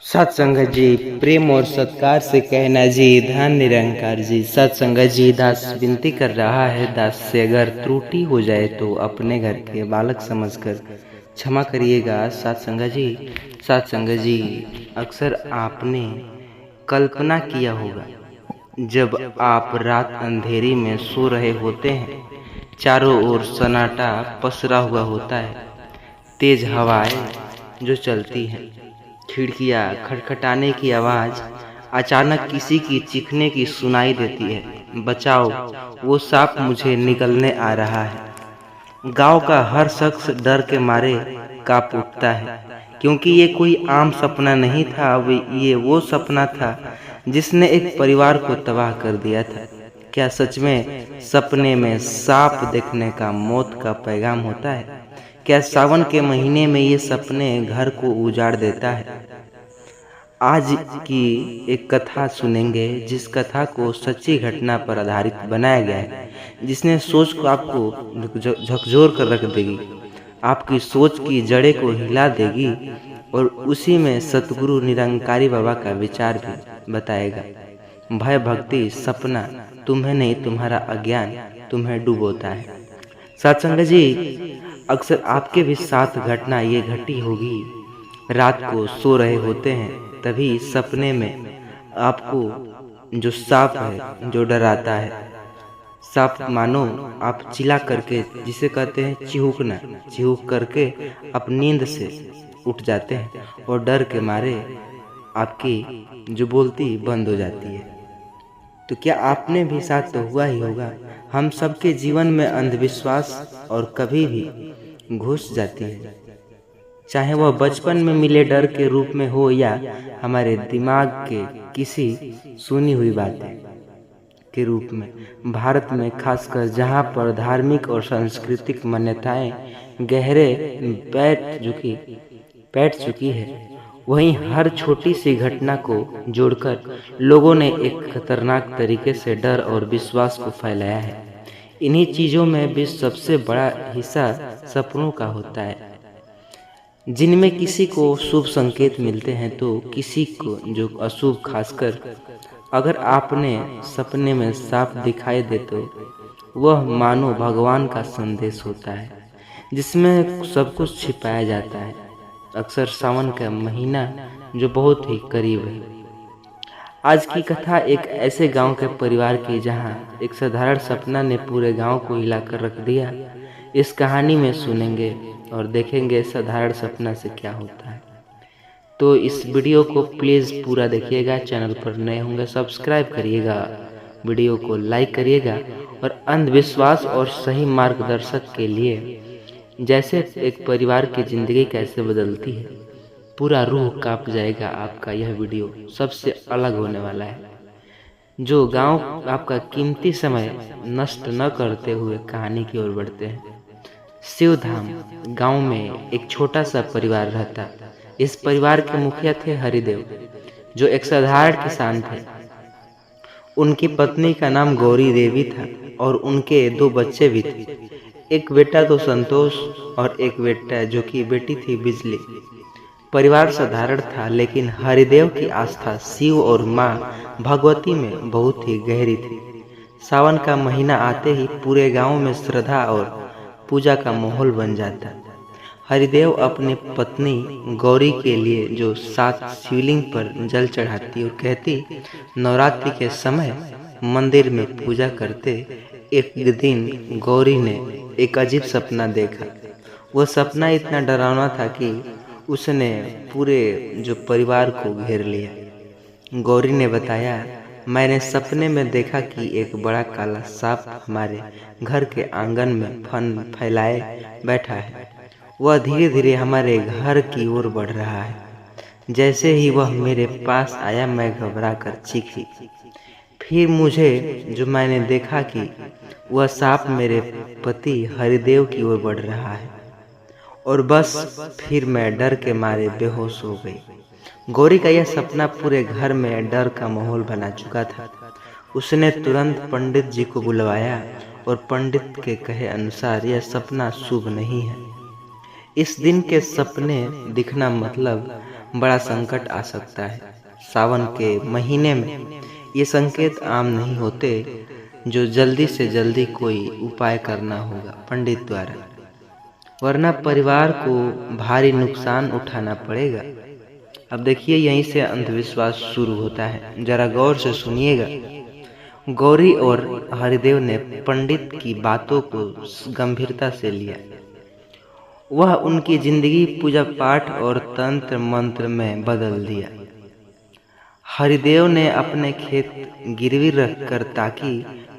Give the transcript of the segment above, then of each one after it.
सत्संग जी, प्रेम और सत्कार से कहना जी, धन निरंकार जी। सत्संग जी, दास विनती कर रहा है, दास से अगर त्रुटि हो जाए तो अपने घर के बालक समझकर क्षमा करिएगा। सत्संग जी, सत्संग जी, अक्सर आपने कल्पना किया होगा, जब आप रात अंधेरी में सो रहे होते हैं, चारों ओर सन्नाटा पसरा हुआ होता है, तेज हवाएं जो चलती हैं, खिड़कियां खटखटाने की आवाज अचानक किसी की चीखने की सुनाई देती है, बचाओ वो सांप मुझे निगलने आ रहा है। गांव का हर शख्स डर के मारे कांप उठता है, क्योंकि ये कोई आम सपना नहीं था, ये वो सपना था जिसने एक परिवार को तबाह कर दिया था। क्या सच में सपने में सांप देखने का मौत का पैगाम होता है? क्या सावन के महीने में ये सपने घर को उजाड़ देता है? आज की एक कथा सुनेंगे, जिस कथा को सच्ची घटना पर आधारित बनाया गया है, जिसने सोच को आपको झकझोर कर रख देगी, आपकी सोच की जड़ें को हिला देगी, और उसी में सतगुरु निरंकारी बाबा का विचार भी बताएगा। भय भक्ति सपना तुम्हें नहीं, तुम्हारा अज्ञान तुम्हें डुबोता है। सत्संग जी, अक्सर आपके भी साथ घटना ये घटी होगी। रात को सो रहे होते हैं, तभी सपने में आपको जो सांप है जो डराता है। सांप मानो आप चिल्ला करके, जिसे कहते हैं चिहुकना, चिहुक करके आप नींद से उठ जाते हैं और डर के मारे आपकी जो बोलती बंद हो जाती है। तो क्या आपने भी साथ तो हुआ ही होगा। हम सबके जीवन में अंधविश्वास और कभी भी घुस जाती है, चाहे वह बचपन में मिले डर के रूप में हो या हमारे दिमाग के किसी सुनी हुई बातें के रूप में। भारत में खासकर जहां पर धार्मिक और सांस्कृतिक मान्यताएं गहरे बैठ चुकी है, वहीं हर छोटी सी घटना को जोड़कर लोगों ने एक खतरनाक तरीके से डर और विश्वास को फैलाया है। इन्हीं चीज़ों में भी सबसे बड़ा हिस्सा सपनों का होता है, जिनमें किसी को शुभ संकेत मिलते हैं तो किसी को जो अशुभ। खासकर अगर आपने सपने में सांप दिखाई दे तो वह मानो भगवान का संदेश होता है, जिसमें सब कुछ छिपाया जाता है। अक्सर सावन का महीना जो बहुत ही करीब है। आज की कथा एक ऐसे गांव के परिवार की, जहां एक साधारण सपना ने पूरे गांव को हिलाकर रख दिया। इस कहानी में सुनेंगे और देखेंगे साधारण सपना से क्या होता है। तो इस वीडियो को प्लीज़ पूरा देखिएगा। चैनल पर नए होंगे सब्सक्राइब करिएगा, वीडियो को लाइक करिएगा, और अंधविश्वास और सही मार्गदर्शक के लिए, जैसे एक परिवार की ज़िंदगी कैसे बदलती है, पूरा रूह कांप जाएगा आपका। यह वीडियो सबसे अलग होने वाला है, जो गांव आपका कीमती समय नष्ट न करते हुए कहानी की ओर बढ़ते हैं। शिवधाम गांव में एक छोटा सा परिवार रहता। इस परिवार के मुखिया थे हरिदेव, जो एक साधारण किसान थे। उनकी पत्नी का नाम गौरी देवी था और उनके 2 बच्चे भी थे। एक बेटा तो संतोष और एक बेटा जो कि बेटी थी बिजली। परिवार साधारण था, लेकिन हरिदेव की आस्था शिव और माँ भगवती में बहुत ही गहरी थी। सावन का महीना आते ही पूरे गांव में श्रद्धा और पूजा का माहौल बन जाता। हरिदेव अपनी पत्नी गौरी के लिए जो 7 शिवलिंग पर जल चढ़ाती और कहती, नवरात्रि के समय मंदिर में पूजा करते। एक दिन गौरी ने एक अजीब सपना देखा। वह सपना इतना डरावना था कि उसने पूरे जो परिवार को घेर लिया। गौरी ने बताया, मैंने सपने में देखा कि एक बड़ा काला सांप हमारे घर के आंगन में फन फैलाए बैठा है। वह धीरे धीरे हमारे घर की ओर बढ़ रहा है। जैसे ही वह मेरे पास आया, मैं घबरा कर चीखी। फिर मैंने देखा कि वह सांप मेरे पति हरिदेव की ओर बढ़ रहा है, और बस फिर मैं डर के मारे बेहोश हो गई। गौरी का यह सपना पूरे घर में डर का माहौल बना चुका था। उसने तुरंत पंडित जी को बुलवाया और पंडित के कहे अनुसार यह सपना शुभ नहीं है। इस दिन के सपने दिखना मतलब बड़ा संकट आ सकता है। सावन के महीने में ये संकेत आम नहीं होते, जो जल्दी से जल्दी कोई उपाय करना होगा पंडित द्वारा, वरना परिवार को भारी नुकसान उठाना पड़ेगा। अब देखिए, यहीं से अंधविश्वास शुरू होता है, जरा गौर से सुनिएगा। गौरी और हरिदेव ने पंडित की बातों को गंभीरता से लिया। वह उनकी जिंदगी पूजा पाठ और तंत्र मंत्र में बदल दिया। हरिदेव ने अपने खेत गिरवी रखकर ताकि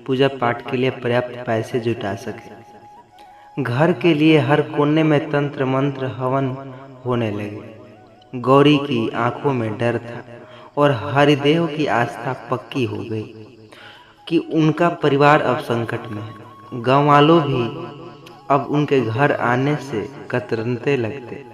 पूजा पाठ के लिए पर्याप्त पैसे जुटा सके। घर के लिए हर कोने में तंत्र मंत्र हवन होने लगे। गौरी की आंखों में डर था और हरिदेव की आस्था पक्की हो गई कि उनका परिवार अब संकट में है। गांव वालों भी अब उनके घर आने से कतराने लगते।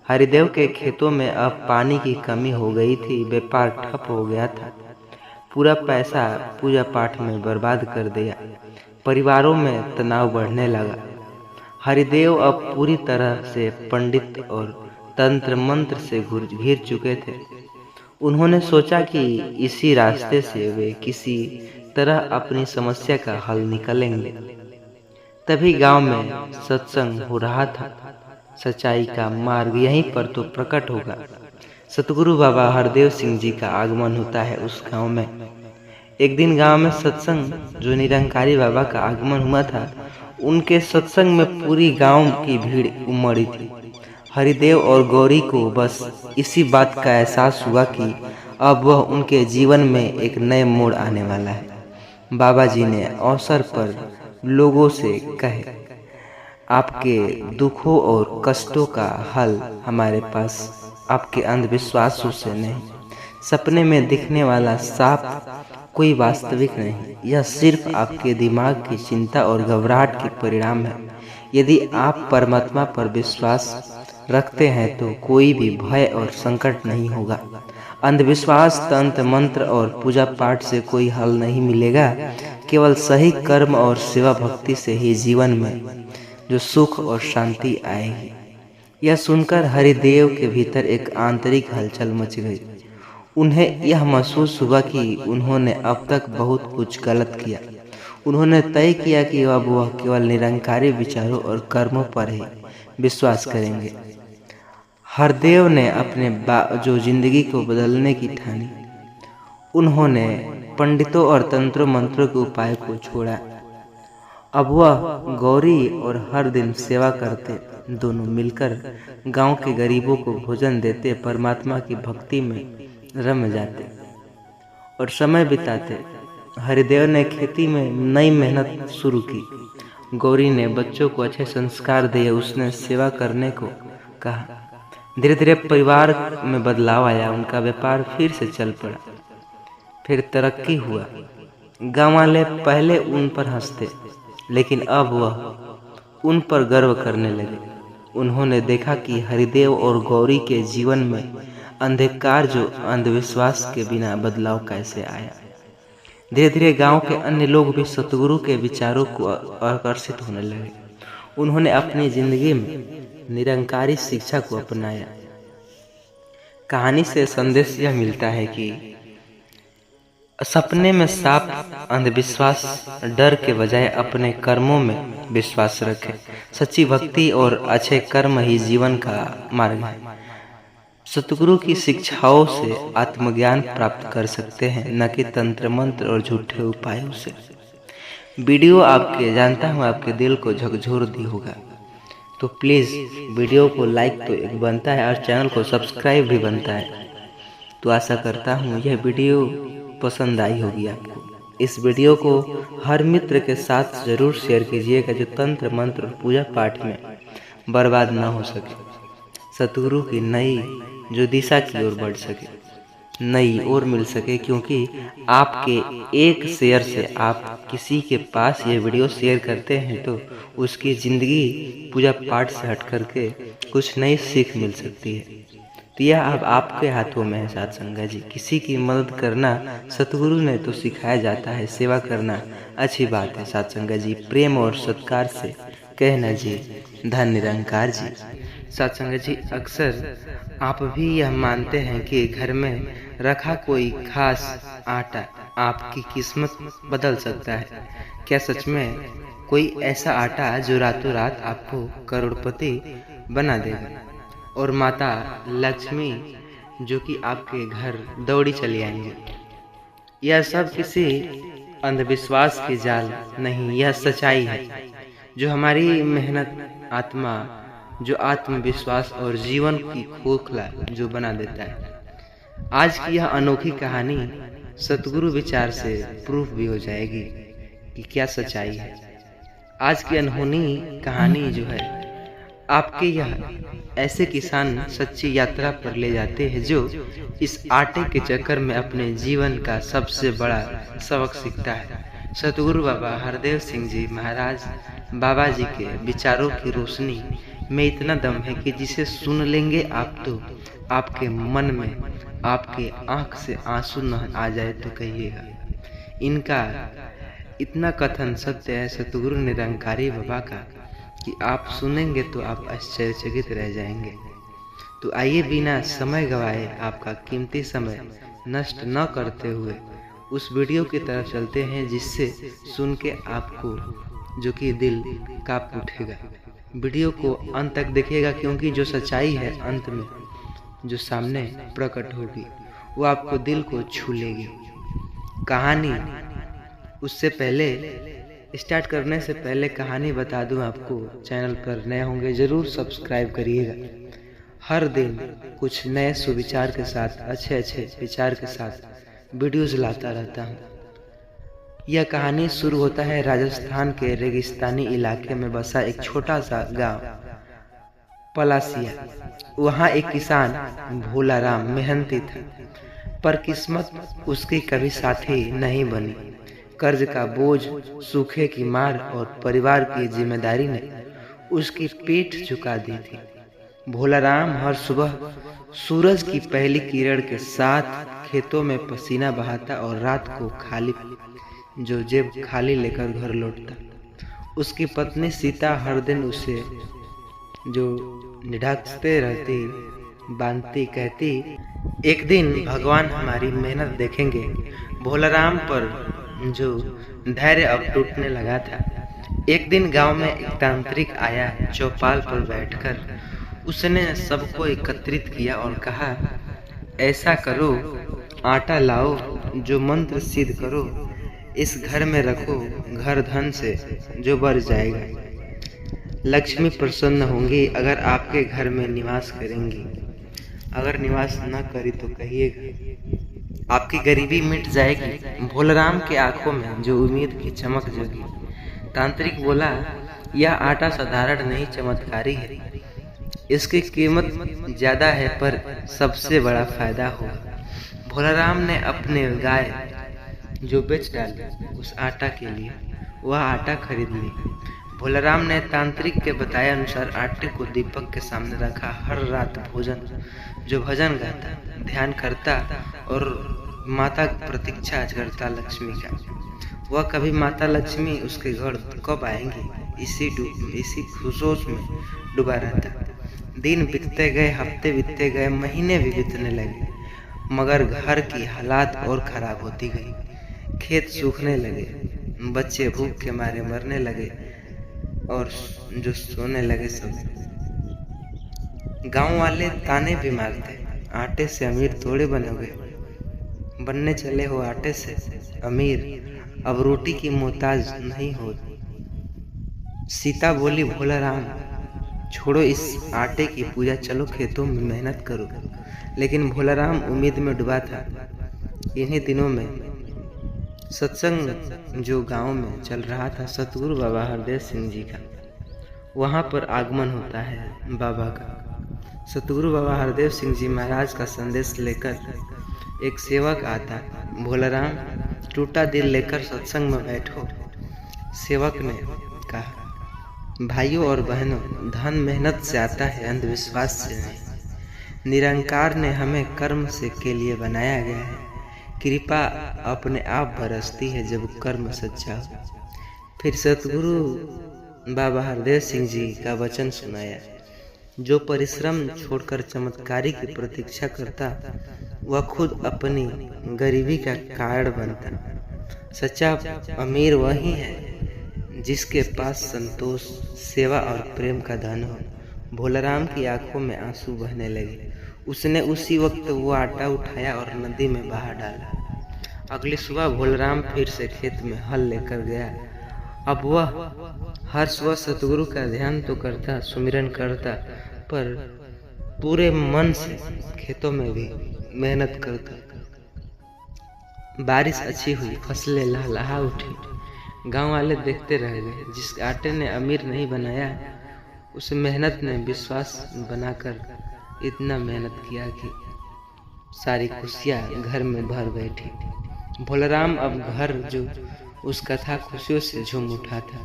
हरिदेव के खेतों में अब पानी की कमी हो गई थी, व्यापार ठप हो गया था। पूरा पैसा पूजा पाठ में बर्बाद कर दिया। परिवारों में तनाव बढ़ने लगा। हरिदेव अब पूरी तरह से पंडित और तंत्र मंत्र से घिर चुके थे। उन्होंने सोचा कि इसी रास्ते से वे किसी तरह अपनी समस्या का हल निकालेंगे। तभी गांव में सत्संग हो रहा था। सच्चाई का मार्ग यहीं पर तो प्रकट होगा। सतगुरु बाबा हरदेव सिंह जी का आगमन होता है उस गांव में। एक दिन गांव में सत्संग, जो निरंकारी बाबा का आगमन हुआ था, उनके सत्संग में पूरी गांव की भीड़ उमड़ी थी। हरिदेव और गौरी को बस इसी बात का एहसास हुआ कि अब वह उनके जीवन में एक नए मोड़ आने वाला है। बाबा जी ने अवसर पर लोगों से कहे, आपके दुखों और कष्टों का हल हमारे पास, आपके अंधविश्वासों से नहीं। सपने में दिखने वाला सांप कोई वास्तविक नहीं, यह सिर्फ आपके दिमाग की चिंता और घबराहट के परिणाम है। यदि आप परमात्मा पर विश्वास रखते हैं तो कोई भी भय और संकट नहीं होगा। अंधविश्वास, तंत्र मंत्र और पूजा पाठ से कोई हल नहीं मिलेगा। केवल सही कर्म और सेवा भक्ति से ही जीवन में जो सुख और शांति आएगी। यह सुनकर हरिदेव के भीतर एक आंतरिक हलचल मच गई। उन्हें यह महसूस हुआ कि उन्होंने अब तक बहुत कुछ गलत किया। उन्होंने तय किया कि अब वह केवल निरंकारी विचारों और कर्मों पर ही विश्वास करेंगे। हरदेव ने अपने जो जिंदगी को बदलने की ठानी, उन्होंने पंडितों और तंत्रों मंत्रों के उपाय को छोड़ा। अब वह गौरी और हर दिन सेवा करते, दोनों मिलकर गांव के गरीबों को भोजन देते, परमात्मा की भक्ति में रम जाते और समय बिताते। हरिदेव ने खेती में नई मेहनत शुरू की। गौरी ने बच्चों को अच्छे संस्कार दिए, उसने सेवा करने को कहा। धीरे धीरे परिवार में बदलाव आया। उनका व्यापार फिर से चल पड़ा, फिर तरक्की हुआ। गाँव वाले पहले उन पर हंसते, लेकिन अब वह उन पर गर्व करने लगे। उन्होंने देखा कि हरिदेव और गौरी के जीवन में अंधकार, जो अंधविश्वास के बिना बदलाव कैसे आया। धीरे धीरे गांव के अन्य लोग भी सतगुरु के विचारों को आकर्षित होने लगे। उन्होंने अपनी जिंदगी में निरंकारी शिक्षा को अपनाया। कहानी से संदेश यह मिलता है कि सपने में सांप अंधविश्वास, डर के बजाय अपने कर्मों में विश्वास रखें। सच्ची भक्ति और अच्छे कर्म ही जीवन का मार्ग है। सतगुरु की शिक्षाओं से आत्मज्ञान प्राप्त कर सकते हैं, न कि तंत्र मंत्र और झूठे उपायों से। वीडियो आपके, जानता हूँ, आपके दिल को झकझोर दी होगा, तो प्लीज़ वीडियो को लाइक तो एक बनता है और चैनल को सब्सक्राइब भी बनता है। तो आशा करता हूँ यह वीडियो पसंद आई होगी आपको। इस वीडियो को हर मित्र के साथ ज़रूर शेयर कीजिएगा, जो तंत्र मंत्र और पूजा पाठ में बर्बाद ना हो सके। सतगुरु की नई जो दिशा की ओर बढ़ सके, नई ओर मिल सके, क्योंकि आपके एक शेयर से, आप किसी के पास ये वीडियो शेयर करते हैं तो उसकी ज़िंदगी पूजा पाठ से हट करके कुछ नई सीख मिल सकती है। तो यह अब आपके हाथों में है साथ संगत जी। किसी की मदद करना सतगुरु ने तो सिखाया जाता है, सेवा करना अच्छी बात है साथ संगत जी। प्रेम और सत्कार से कहना जी, धन निरंकार जी। सत्संग जी, अक्सर आप भी यह मानते हैं कि घर में रखा कोई खास आटा आपकी किस्मत बदल सकता है। क्या सच में कोई ऐसा आटा जो रातों रात आपको करोड़पति बना देगा और माता लक्ष्मी जो कि आपके घर दौड़ी चली आएंगे? यह सब किसी अंधविश्वास की जाल नहीं, यह सच्चाई है जो हमारी मेहनत, आत्मा, जो आत्मविश्वास और जीवन की खोखला जो बना देता है। आज की यह अनोखी कहानी सतगुरु विचार से प्रूफ भी हो जाएगी कि क्या सच्चाई है। आज की अनहोनी कहानी जो है आपके यह ऐसे किसान सच्ची यात्रा पर ले जाते हैं जो इस आटे के चक्कर में अपने जीवन का सबसे बड़ा सबक सीखता है। सतगुरु बाबा हरदेव सिंह जी महाराज बाबा जी के विचारों की रोशनी में इतना दम है कि जिसे सुन लेंगे आप तो आपके मन में, आपके आंख से आंसू न आ जाए तो कहिएगा। इनका इतना कथन सत्य है सतगुरु निरंकारी बाबा का कि आप सुनेंगे तो आप आश्चर्यचकित रह जाएंगे। तो आइए बिना समय गवाए, आपका कीमती समय नष्ट न करते हुए उस वीडियो की तरफ चलते हैं जिससे सुन के आपको जो कि दिल कांप उठेगा। वीडियो को अंत तक देखिएगा क्योंकि जो सच्चाई है अंत में जो सामने प्रकट होगी वो आपको दिल को छू लेगी। कहानी उससे पहले स्टार्ट करने से पहले कहानी बता दूं आपको, चैनल पर नए होंगे ज़रूर सब्सक्राइब करिएगा। हर दिन कुछ नए सुविचार के साथ, अच्छे विचार के साथ वीडियोस लाता रहता हूं। यह कहानी शुरू होता है राजस्थान के रेगिस्तानी इलाके में बसा एक छोटा सा गांव पलासिया। वहां एक किसान भोला राम मेहनती था, पर किस्मत उसकी कभी साथी नहीं बनी। कर्ज का बोझ, सूखे की मार और परिवार की जिम्मेदारी ने उसकी पीठ झुका दी थी। भोला राम हर सुबह सूरज की पहली किरण के साथ खेतों में पसीना बहाता और रात को जेब खाली लेकर घर लौटता। उसकी पत्नी सीता हर दिन उसे जो निढाकते रहती, बांधती, कहती, एक दिन भगवान हमारी मेहनत देखेंगे। भोला राम पर जो धैर्य अब टूटने लगा था। एक दिन गांव में एक तांत्रिक आया। चौपाल पर बैठकर उसने सबको एकत्रित किया और कहा, ऐसा करो, आटा लाओ, जो मंत्र सिद्ध करो, इस घर में रखो, घर धन से जो बढ़ जाएगा। लक्ष्मी प्रसन्न होंगी अगर आपके घर में निवास करेंगी। अगर निवास न करी तो कहिएगा, आपकी गरीबी मिट जाएगी। भोलाराम के आंखों में जो उम्मीद की चमक जगी। तांत्रिक बोला, यह आटा साधारण नहीं, चमत्कारी है। इसकी कीमत ज्यादा है पर सबसे बड़ा फायदा होगा। भोलाराम ने अपने गाय जो बेच डाली उस आटा के लिए, वह आटा खरीद ली। भोलाराम ने तांत्रिक के बताए अनुसार आटे को दीपक के सामने रखा। हर रात जो भजन गाता, ध्यान करता और माता प्रतीक्षा करता लक्ष्मी का। वह कभी माता लक्ष्मी उसके घर कब आएंगी इसी सोच में डूबा रहता। दिन बीतते गए, हफ्ते बीतते गए, महीने भी बीतने लगे, मगर घर की हालात और खराब होती गई। खेत सूखने लगे, बच्चे भूख के मारे मरने लगे और जो सोने लगे सब। गांव वाले ताने भी मारते, आटे से अमीर थोड़े बनने चले हो, आटे से अमीर, अब रोटी की मोहताज नहीं हो। सीता बोली, भोलाराम छोड़ो इस आटे की पूजा, चलो खेतों में मेहनत करो। लेकिन भोलाराम उम्मीद में डूबा था। इन्हीं दिनों में सत्संग जो गांव में चल रहा था सतगुरु बाबा हरदेव सिंह जी का, वहां पर आगमन होता है बाबा का। सतगुरु बाबा हरदेव सिंह जी महाराज का संदेश लेकर एक सेवक आता। भोलाराम टूटा दिल लेकर सत्संग में बैठो। सेवक ने कहा, भाइयों और बहनों, धन मेहनत से आता है, अंधविश्वास से नहीं। निरंकार ने हमें कर्म से के लिए बनाया गया है। कृपा अपने आप बरसती है जब कर्म सच्चा हो। फिर सतगुरु बाबा हरदेव सिंह जी का वचन सुनाया, जो परिश्रम छोड़कर चमत्कारी की प्रतीक्षा करता वह खुद अपनी गरीबी का कारण बनता। सच्चा अमीर वही है जिसके पास संतोष, सेवा और प्रेम का धन हो। भोलाराम की आंखों में आंसू बहने लगे। उसने उसी वक्त वो आटा उठाया और नदी में बहा डाला। अगली सुबह भोलाराम फिर से खेत में हल लेकर गया। अब वह हर सुबह सतगुरु का ध्यान तो करता, सुमिरन करता, पर पूरे मन से खेतों में भी मेहनत करता। बारिश अच्छी हुई, फसलें लहलहा उठी। गांव वाले देखते रह गए। जिस आटे ने अमीर नहीं बनाया, उस मेहनत ने विश्वास बनाकर इतना मेहनत किया कि सारी खुशियाँ घर में भर बैठी। भोलाराम अब घर जो उसका था खुशियों से झूम उठा था।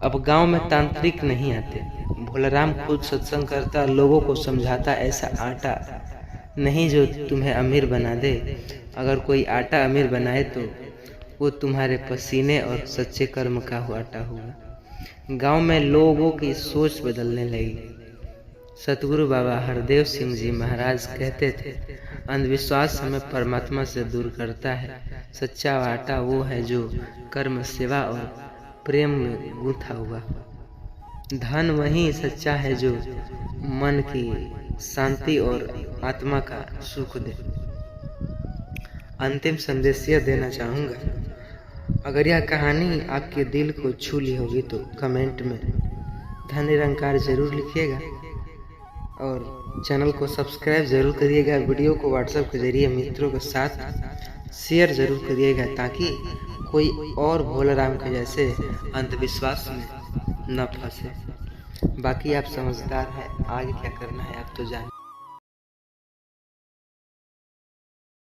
अब गांव में तांत्रिक नहीं आते। भोलाराम खुद सत्संग करता, लोगों को समझाता, ऐसा आटा नहीं जो तुम्हें अमीर बना दे। अगर कोई आटा अमीर बनाए तो वो तुम्हारे पसीने और सच्चे कर्म का आटा होगा। गांव में लोगों की सोच बदलने लगी। सतगुरु बाबा हरदेव सिंह जी महाराज कहते थे, अंधविश्वास हमें परमात्मा से दूर करता है। सच्चा आटा वो है जो कर्म, सेवा और प्रेम में गूंथा हुआ। धन वही सच्चा है जो मन की शांति और आत्मा का सुख दे। अंतिम संदेश यह देना चाहूँगा, अगर यह कहानी आपके दिल को छू ली होगी तो कमेंट में धन निरंकार जरूर लिखिएगा और चैनल को सब्सक्राइब जरूर करिएगा। वीडियो को व्हाट्सएप के जरिए मित्रों के साथ शेयर जरूर करिएगा ताकि कोई और भोलाराम के जैसे अंधविश्वास में न फंसे। बाकी आप समझदार हैं, आगे क्या करना है आप तो जान